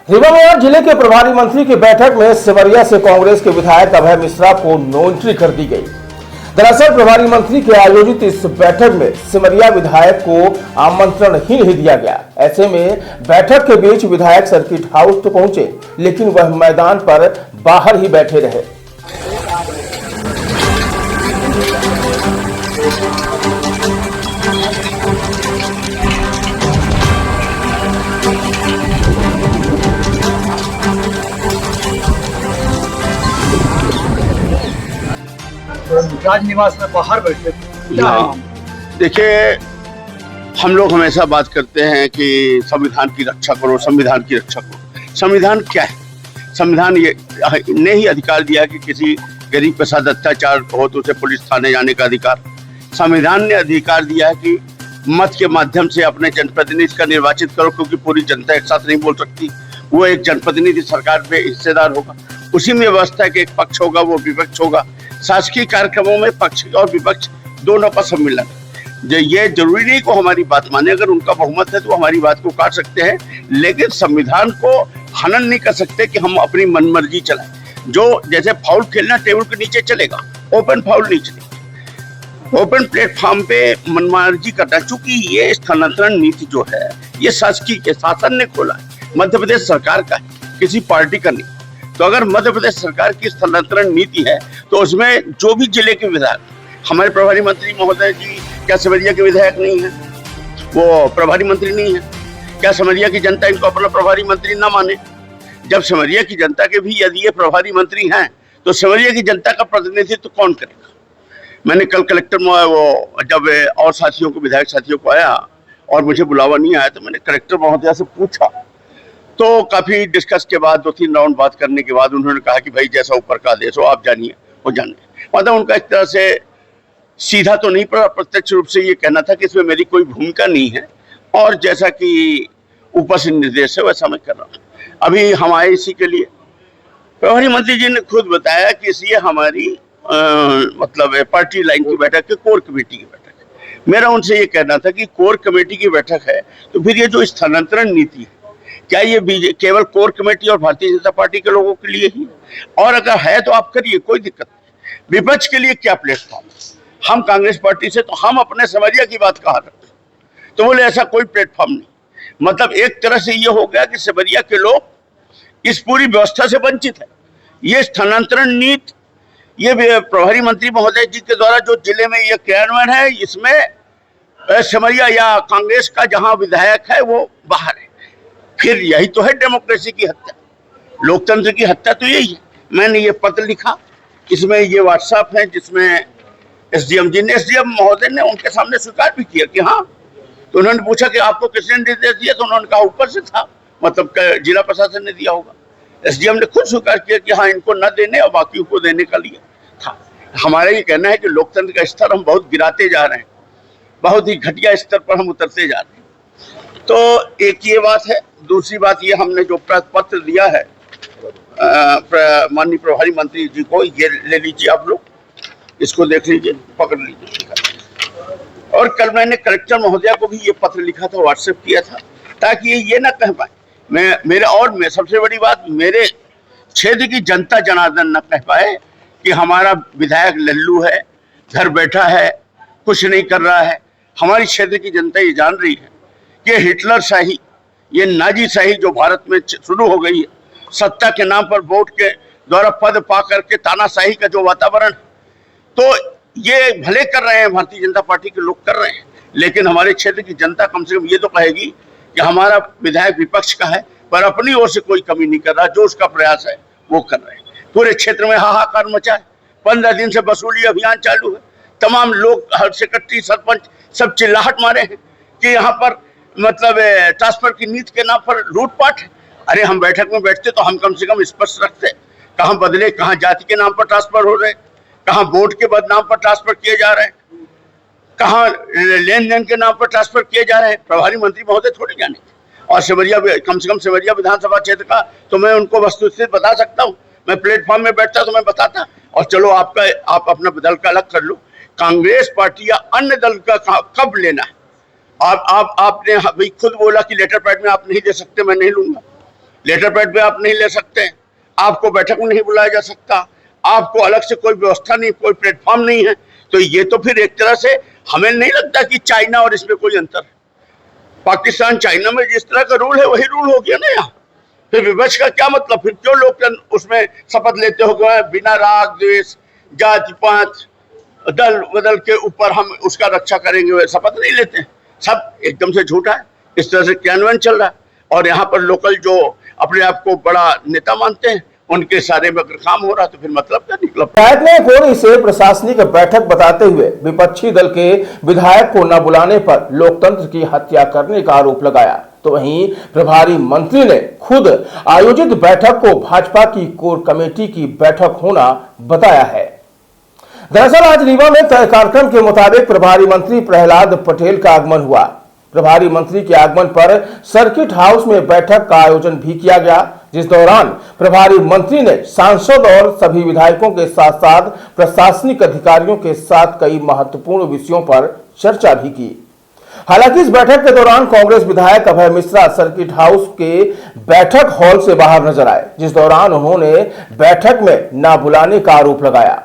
रीवा जिले के प्रभारी मंत्री की बैठक में सिमरिया से कांग्रेस के विधायक अभय मिश्रा को नो एंट्री कर दी गई। दरअसल प्रभारी मंत्री के आयोजित इस बैठक में सिमरिया विधायक को आमंत्रण ही नहीं दिया गया। ऐसे में बैठक के बीच विधायक सर्किट हाउस तो पहुंचे, लेकिन वह मैदान पर बाहर ही बैठे रहे। राजनिवास में बाहर बैठे। देखिए, हम लोग हमेशा बात करते हैं कि संविधान की रक्षा करो, संविधान की रक्षा करो। संविधान क्या है? संविधान ये ने ही अधिकार दिया कि किसी गरीब के साथ अत्याचार हो तो उसे पुलिस थाने जाने का अधिकार। संविधान ने अधिकार दिया है कि मत के माध्यम से अपने जनप्रतिनिधि का निर्वाचित करो, क्योंकि पूरी जनता एक साथ नहीं बोल सकती। वो एक जनप्रतिनिधि सरकार में हिस्सेदार होगा। उसी में व्यवस्था है कि एक पक्ष होगा, वो विपक्ष होगा। शासकीय कार्यक्रमों में पक्ष और विपक्ष दोनों का सम्मिलन। ये जरूरी नहीं को हमारी बात माने, अगर उनका बहुमत है तो हमारी बात को काट सकते हैं, लेकिन संविधान को हनन नहीं कर सकते कि हम अपनी मनमर्जी चलाएं। जो जैसे फाउल खेलना टेबल के नीचे चलेगा, ओपन फाउल नहीं चलेगा। ओपन प्लेटफॉर्म पे मनमर्जी करना, चूंकि ये स्थानांतरण नीति जो है ये शासकीय शासन ने खोला है, मध्य प्रदेश सरकार का है, किसी पार्टी का नहीं। तो अगर मध्य प्रदेश सरकार की स्थानांतरण नीति है तो उसमें जो भी जिले के विधायक, हमारे प्रभारी मंत्री महोदय जी क्या सिमरिया के विधायक नहीं है? वो प्रभारी मंत्री नहीं है क्या? सिमरिया की जनता इनको अपना प्रभारी मंत्री ना माने? जब सिमरिया की जनता के भी यदि ये प्रभारी मंत्री हैं तो सिमरिया की जनता का प्रतिनिधित्व कौन करेगा? मैंने कल कलेक्टर वो जब और साथियों को, विधायक साथियों को आया और मुझे बुलावा नहीं आया, तो मैंने कलेक्टर महोदया से पूछा, तो काफी डिस्कस के बाद 2-3 राउंड बात करने के बाद उन्होंने कहा कि भाई जैसा ऊपर का आदेश हो आप जानिए, वो जाने। मतलब उनका एक तरह से सीधा तो नहीं पर प्रत्यक्ष रूप से ये कहना था कि इसमें मेरी कोई भूमिका नहीं है और जैसा कि ऊपर से निर्देश है वैसा मैं कर रहा हूँ। अभी हम आए इसी के लिए। प्रभारी मंत्री जी ने खुद बताया कि इसलिए हमारी मतलब पार्टी लाइन की बैठक है, कोर कमेटी की बैठक है। मेरा उनसे ये कहना था कि कोर कमेटी की बैठक है तो फिर ये जो स्थानांतरण नीति है, क्या ये केवल कोर कमेटी और भारतीय जनता पार्टी के लोगों के लिए ही? और अगर है तो आप करिए, कोई दिक्कत नहीं। विपक्ष के लिए क्या प्लेटफॉर्म? हम कांग्रेस पार्टी से तो हम अपने सिमरिया की बात कहा रखते, तो बोले ऐसा कोई प्लेटफॉर्म नहीं। मतलब एक तरह से ये हो गया कि सिमरिया के लोग इस पूरी व्यवस्था से वंचित है। ये स्थानांतरण नीति, ये प्रभारी मंत्री महोदय जी के द्वारा जो जिले में ये क्रियान्वयन है, इसमें सिमरिया या कांग्रेस का जहां विधायक है वो बाहर है। फिर यही तो है डेमोक्रेसी की हत्या, लोकतंत्र की हत्या तो यही है। मैंने ये पत्र लिखा, इसमें ये व्हाट्सएप है जिसमें एसडीएम महोदय ने उनके सामने स्वीकार भी किया कि हाँ। तो उन्होंने पूछा कि आपको किसने निर्देश दिया, तो उन्होंने कहा ऊपर से था, मतलब जिला प्रशासन ने दिया होगा। एसडीएम ने खुद स्वीकार किया कि हाँ इनको न देने और बाकी को देने का लिए था। हमारा ये कहना है कि लोकतंत्र का स्तर हम बहुत गिराते जा रहे हैं, बहुत ही घटिया स्तर पर हम उतरते जा रहे हैं। तो एक ये बात है। दूसरी बात ये, हमने जो पत्र दिया है माननीय प्रभारी मंत्री जी को, ये ले लीजिए आप लोग, इसको देख लीजिए, पकड़ लीजिए। और कल मैंने कलेक्टर महोदया को भी ये पत्र लिखा था, व्हाट्सएप किया था, ताकि ये ना कह पाए मैं सबसे बड़ी बात, मेरे क्षेत्र की जनता जनार्दन न कह पाए कि हमारा विधायक लल्लू है, घर बैठा है, कुछ नहीं कर रहा है। हमारी क्षेत्र की जनता ये जान रही है कि हिटलर शाही, ये नाजी शाही जो भारत में शुरू हो गई है, सत्ता के नाम पर वोट के द्वारा पद पा करके तानाशाही का जो वातावरण, तो ये भले कर रहे हैं, भारतीय जनता पार्टी के लोग कर रहे हैं, लेकिन हमारे क्षेत्र की जनता कम से कम ये तो कहेगी कि हमारा विधायक विपक्ष का है पर अपनी ओर से कोई कमी नहीं कर रहा, जो उसका प्रयास है वो कर रहे हैं। पूरे क्षेत्र में हाहाकार मचा है। 15 दिन से वसूली अभियान चालू है। तमाम लोग, हर सेक्रेटरी, सरपंच सब चिल्लाहट मारे हैं कि यहाँ पर मतलब ट्रांसफर की नीति के नाम पर लूटपाट है। अरे हम बैठक में बैठते तो हम कम से कम स्पष्ट रखते, कहाँ बदले, कहाँ जाति के नाम पर ट्रांसफर हो रहे, कहाँ वोट के नाम पर ट्रांसफर किए जा रहे हैं, कहाँ लेन देन के नाम पर ट्रांसफर किए जा रहे हैं। प्रभारी मंत्री महोदय थोड़ी जाने, और सिमरिया, कम से कम सिमरिया विधानसभा क्षेत्र का तो मैं उनको वस्तुस्थिति बता सकता हूँ। मैं प्लेटफॉर्म में बैठता तो मैं बताता। और चलो आप अपना दल का अलग कर लो, कांग्रेस पार्टी या अन्य दल का कब लेना है? आपने भाई खुद बोला कि लेटर पैड में आप नहीं दे सकते, मैं नहीं लूंगा। लेटर पैड पे आप नहीं ले सकते, आपको बैठक में नहीं बुलाया जा सकता, आपको अलग से कोई व्यवस्था नहीं, कोई प्लेटफॉर्म नहीं है। तो ये तो फिर एक तरह से हमें नहीं लगता कि चाइना और इसमें कोई अंतर। पाकिस्तान चाइना में जिस तरह का रूल है वही रूल हो गया ना यहाँ। फिर विपक्ष का क्या मतलब? फिर क्यों लोग उसमें शपथ लेते हो गए बिना राग द्वेष जाति पात दल बदल के ऊपर हम उसका रक्षा करेंगे, वे शपथ नहीं लेते। सब एकदम से झूठा है। इस तरह से क्रियान्वयन चल रहा है और यहाँ पर लोकल जो अपने आप को बड़ा नेता मानते हैं उनके सारे में अगर काम हो रहा तो फिर मतलब क्या निकला? विधायक ने कोर इसे प्रशासनिक बैठक बताते हुए विपक्षी दल के विधायक को न बुलाने पर लोकतंत्र की हत्या करने का आरोप लगाया। तो वहीं प्रभारी मंत्री ने खुद आयोजित बैठक को भाजपा की कोर कमेटी की बैठक होना बताया है। दरअसल आज रीवा में तय कार्यक्रम के मुताबिक प्रभारी मंत्री प्रहलाद पटेल का आगमन हुआ। प्रभारी मंत्री के आगमन पर सर्किट हाउस में बैठक का आयोजन भी किया गया, जिस दौरान प्रभारी मंत्री ने सांसद और सभी विधायकों के साथ साथ प्रशासनिक अधिकारियों के साथ कई महत्वपूर्ण विषयों पर चर्चा भी की। हालांकि इस बैठक के दौरान कांग्रेस विधायक अभय मिश्रा सर्किट हाउस के बैठक हॉल से बाहर नजर आए, जिस दौरान उन्होंने बैठक में न बुलाने का आरोप लगाया।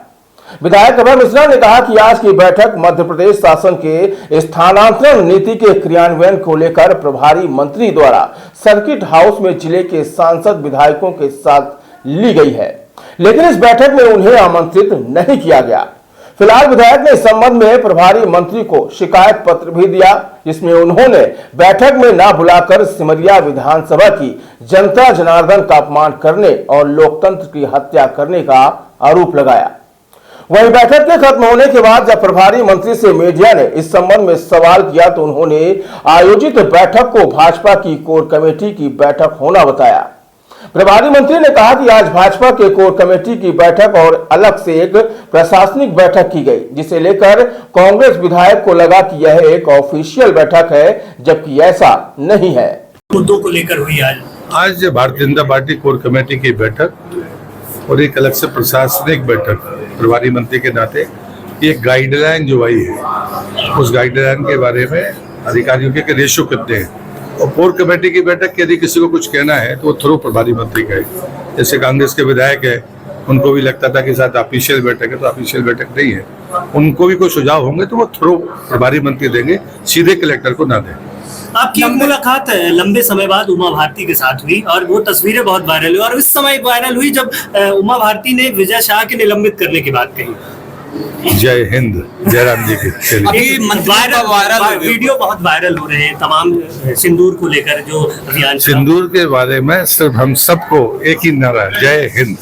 विधायक अभय मिश्रा ने कहा कि आज की बैठक मध्य प्रदेश शासन के स्थानांतरण नीति के क्रियान्वयन को लेकर प्रभारी मंत्री द्वारा सर्किट हाउस में जिले के सांसद विधायकों के साथ ली गई है, लेकिन इस बैठक में उन्हें आमंत्रित नहीं किया गया। फिलहाल विधायक ने इस संबंध में प्रभारी मंत्री को शिकायत पत्र भी दिया, जिसमें उन्होंने बैठक में न बुलाकर सिमरिया विधानसभा की जनता जनार्दन का अपमान करने और लोकतंत्र की हत्या करने का आरोप लगाया। वहीं बैठक के खत्म होने के बाद जब प्रभारी मंत्री से मीडिया ने इस संबंध में सवाल किया तो उन्होंने आयोजित बैठक को भाजपा की कोर कमेटी की बैठक होना बताया। प्रभारी मंत्री ने कहा कि आज भाजपा के कोर कमेटी की बैठक और अलग से एक प्रशासनिक बैठक की गई, जिसे लेकर कांग्रेस विधायक को लगा कि यह एक ऑफिशियल बैठक है, जबकि ऐसा नहीं है। मुद्दों को लेकर हुई आज Bharatiya Janata party core committee की बैठक और एक अलग से प्रशासनिक बैठक प्रभारी मंत्री के नाते एक गाइडलाइन जो आई है उस गाइडलाइन के बारे में अधिकारियों के रेशो कितने हैं और कोर कमेटी की बैठक यदि किसी को कुछ कहना है तो वो थ्रू प्रभारी मंत्री का है। जैसे कांग्रेस के विधायक है, उनको भी लगता था कि साथ ऑफिशियल बैठक है, तो ऑफिशियल बैठक नहीं है। उनको भी कोई सुझाव होंगे तो वो थ्रू प्रभारी मंत्री देंगे, सीधे कलेक्टर को ना दें। आपकी मुलाकात लंबे समय बाद उमा भारती के साथ हुई और वो तस्वीरें बहुत वायरल हुई और उस समय वायरल हुई जब उमा भारती ने विजय शाह के निलंबित करने की बात कही। जय हिंद, जयराम जी की वायरल वीडियो बहुत वायरल हो रहे हैं तमाम सिंदूर को लेकर जो अभियान। सिंदूर के बारे में सिर्फ हम सबको एक ही नारा, जय हिंद।